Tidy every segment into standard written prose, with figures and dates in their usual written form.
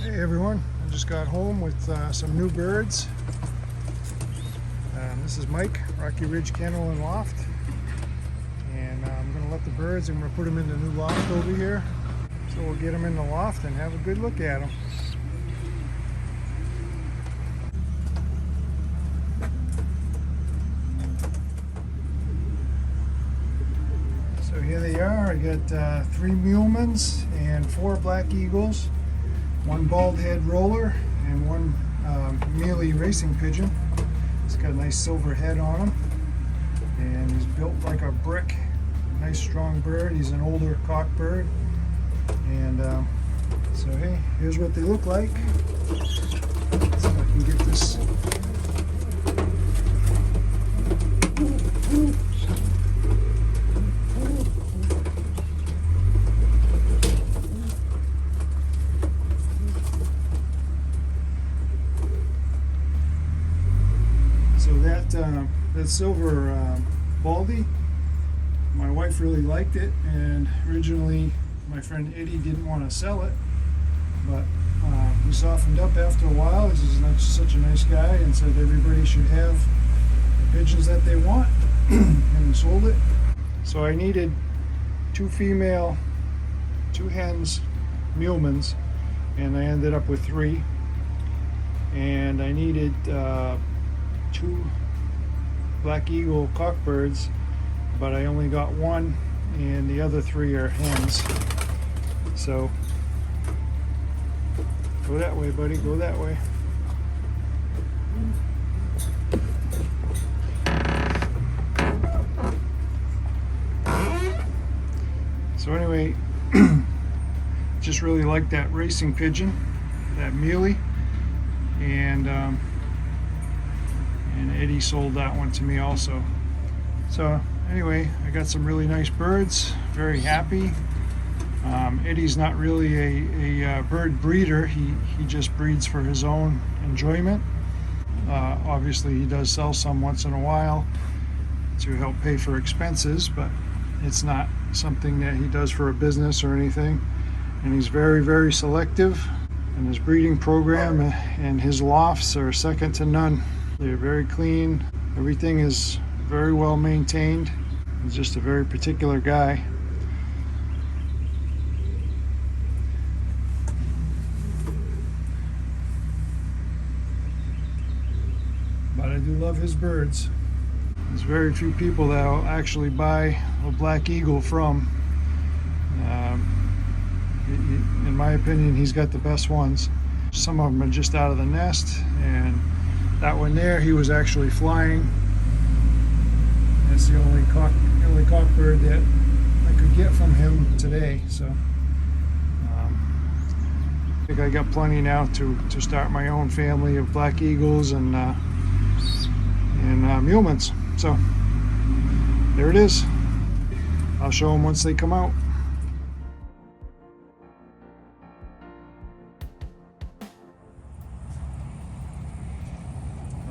Hey everyone, I just got home with some new birds. This is Mike, Rocky Ridge Kennel and Loft, and I'm going to let the birds and we're going to put them in the new loft over here. So we'll get them in the loft and have a good look at them. So here they are. I got 3 mulemans and 4 black eagles, 1 bald head roller, and 1 mealy racing pigeon. He's got a nice silver head on him, and he's built like a brick. Nice strong bird. He's an older cock bird, and so hey, here's what they look like. See if I can get this. So that silver baldy, my wife really liked it, and originally my friend Eddie didn't want to sell it, but he softened up after a while. He's such a nice guy and said everybody should have the pigeons that they want, and he sold it. So I needed 2 female, 2 hens, mulemans, and I ended up with 3. And I needed 2 black eagle cockbirds, but I only got 1, and the other 3 are hens. So go that way, buddy, go that way. So anyway, just really like that racing pigeon, that mealy, and Eddie sold that one to me also. So anyway, I got some really nice birds, very happy. Eddie's not really a bird breeder. He just breeds for his own enjoyment. Obviously he does sell some once in a while to help pay for expenses, but it's not something that he does for a business or anything. And he's very, very selective, and his breeding program and his lofts are second to none. They're very clean. Everything is very well maintained. He's just a very particular guy. But I do love his birds. There's very few people that will actually buy a black eagle from. In my opinion, he's got the best ones. Some of them are just out of the nest, and that one there, he was actually flying. That's the only cock bird that I could get from him today. So I think I got plenty now to start my own family of black eagles and mulemans. So there it is. I'll show them once they come out.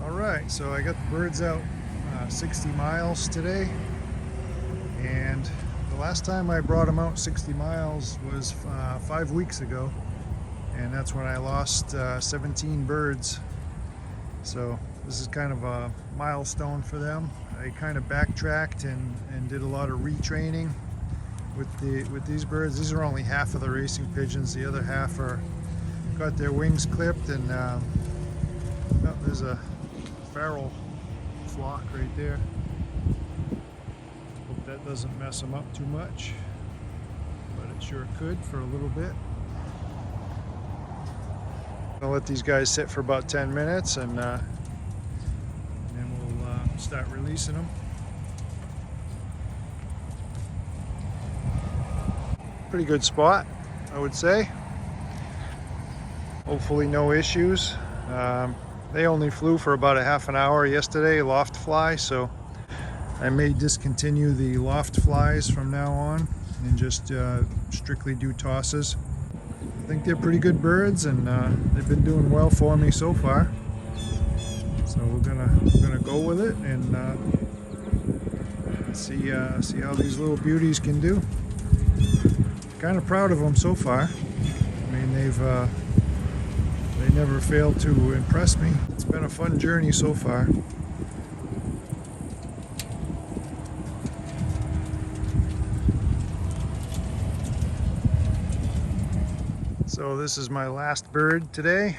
Alright, so I got the birds out 60 miles today, and the last time I brought them out 60 miles was 5 weeks ago, and that's when I lost 17 birds. So this is kind of a milestone for them. I kind of backtracked and did a lot of retraining with these birds. These are only half of the racing pigeons. The other half are got their wings clipped, and oh, there's a feral flock right there. Hope that doesn't mess them up too much, but it sure could for a little bit. I'll let these guys sit for about 10 minutes, and then we'll start releasing them. Pretty good spot, I would say. Hopefully no issues. They only flew for about a half an hour yesterday, loft fly, so I may discontinue the loft flies from now on and just strictly do tosses. I think they're pretty good birds, and they've been doing well for me so far. So we're gonna go with it and see how these little beauties can do. Kind of proud of them so far. I mean, they've They never fail to impress me. It's been a fun journey so far. So this is my last bird today.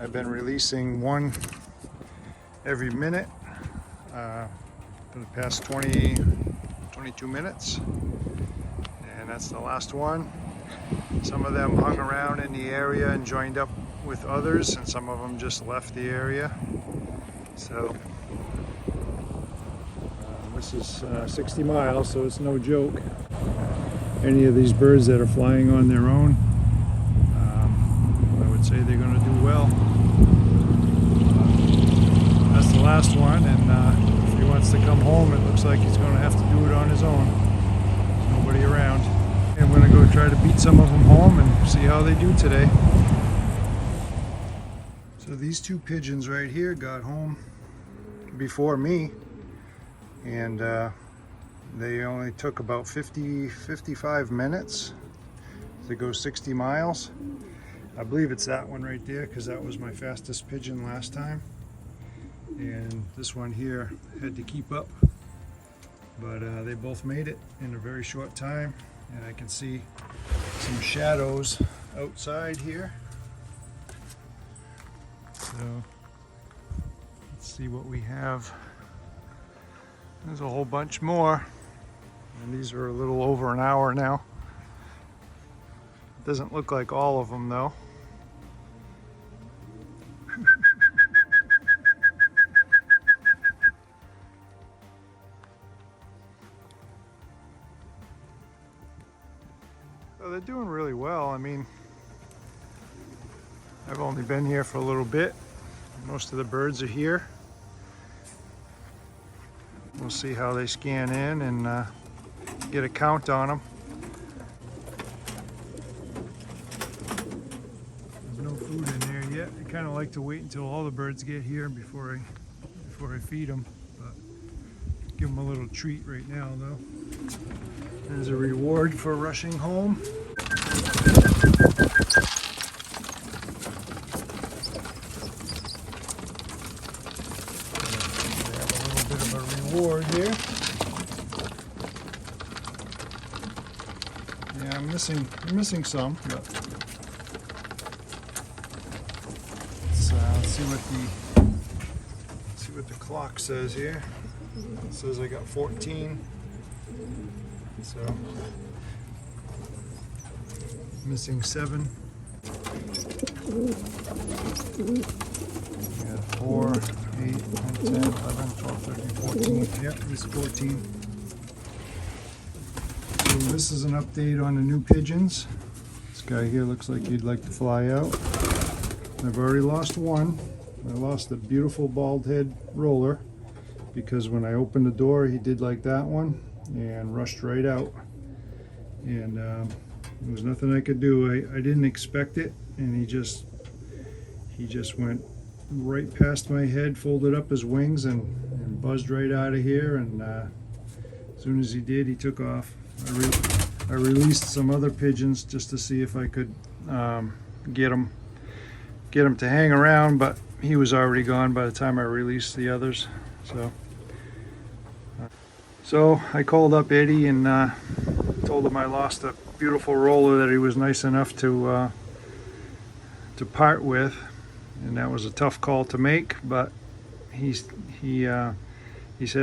I've been releasing one every minute for the past 22 minutes, and that's the last one. Some of them hung around in the area and joined up with others, and some of them just left the area. So this is 60 miles, so it's no joke. Any of these birds that are flying on their own, I would say they're going to do well. That's the last one, and if he wants to come home, it looks like he's going to have to do it on his own. There's nobody around. I'm going to go try to beat some of them home and see how they do today. So these two pigeons right here got home before me, and they only took about 55 minutes to go 60 miles. I believe it's that one right there, because that was my fastest pigeon last time. And this one here had to keep up. But they both made it in a very short time. And I can see some shadows outside here. So let's see what we have. There's a whole bunch more. And these are a little over an hour now. Doesn't look like all of them though. So they're doing really well. I mean, I've only been here for a little bit. Most of the birds are here. We'll see how they scan in and get a count on them. There's no food in there yet. I kind of like to wait until all the birds get here before I feed them. But give them a little treat right now, though. There's a reward for rushing home. They have a little bit of a reward here. Yeah, I'm missing some, but let's see what the clock says here. It says I got 14. So missing 7. We got 4, 8, 9, 10, 11, 12, 13, 14. Yep, it's 14. So this is an update on the new pigeons. This guy here looks like he'd like to fly out. I've already lost one. I lost a beautiful bald head roller because when I opened the door he did like that one and rushed right out, and there was nothing I could do. I didn't expect it, and he just went right past my head, folded up his wings and buzzed right out of here, and as soon as he did, he took off. I released some other pigeons just to see if I could get him to hang around, but he was already gone by the time I released the others. So I called up Eddie and told him I lost a beautiful roller that he was nice enough to part with, and that was a tough call to make, but he said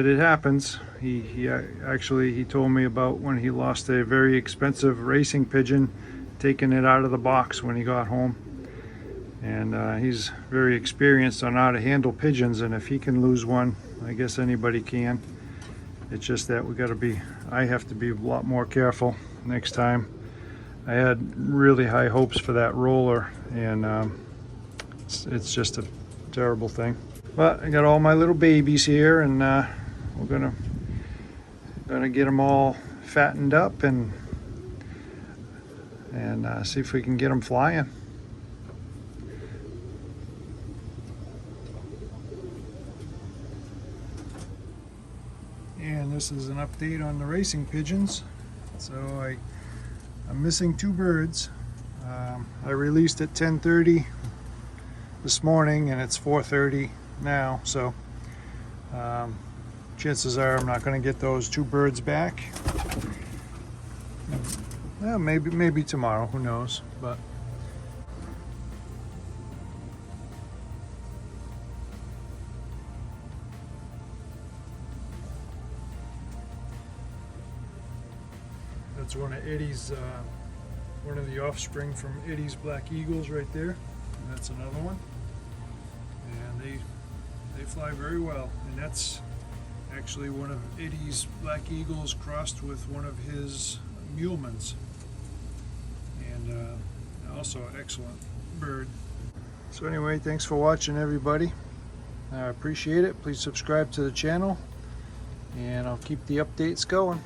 it happens. He actually told me about when he lost a very expensive racing pigeon, taking it out of the box when he got home. And he's very experienced on how to handle pigeons, and if he can lose one, I guess anybody can. It's just that I have to be a lot more careful next time. I had really high hopes for that roller, and it's just a terrible thing. But I got all my little babies here, and we're gonna get them all fattened up and see if we can get them flying. And this is an update on the racing pigeons. So I'm missing 2 birds. I released at 10:30 this morning and it's 4:30 now, so chances are I'm not going to get those 2 birds back. Well, maybe tomorrow, who knows, but that's one of Eddie's, one of the offspring from Eddie's black eagles right there. And that's another one. And they fly very well. And that's actually one of Eddie's black eagles crossed with one of his mulemans. And also an excellent bird. So anyway, thanks for watching, everybody. I appreciate it. Please subscribe to the channel and I'll keep the updates going.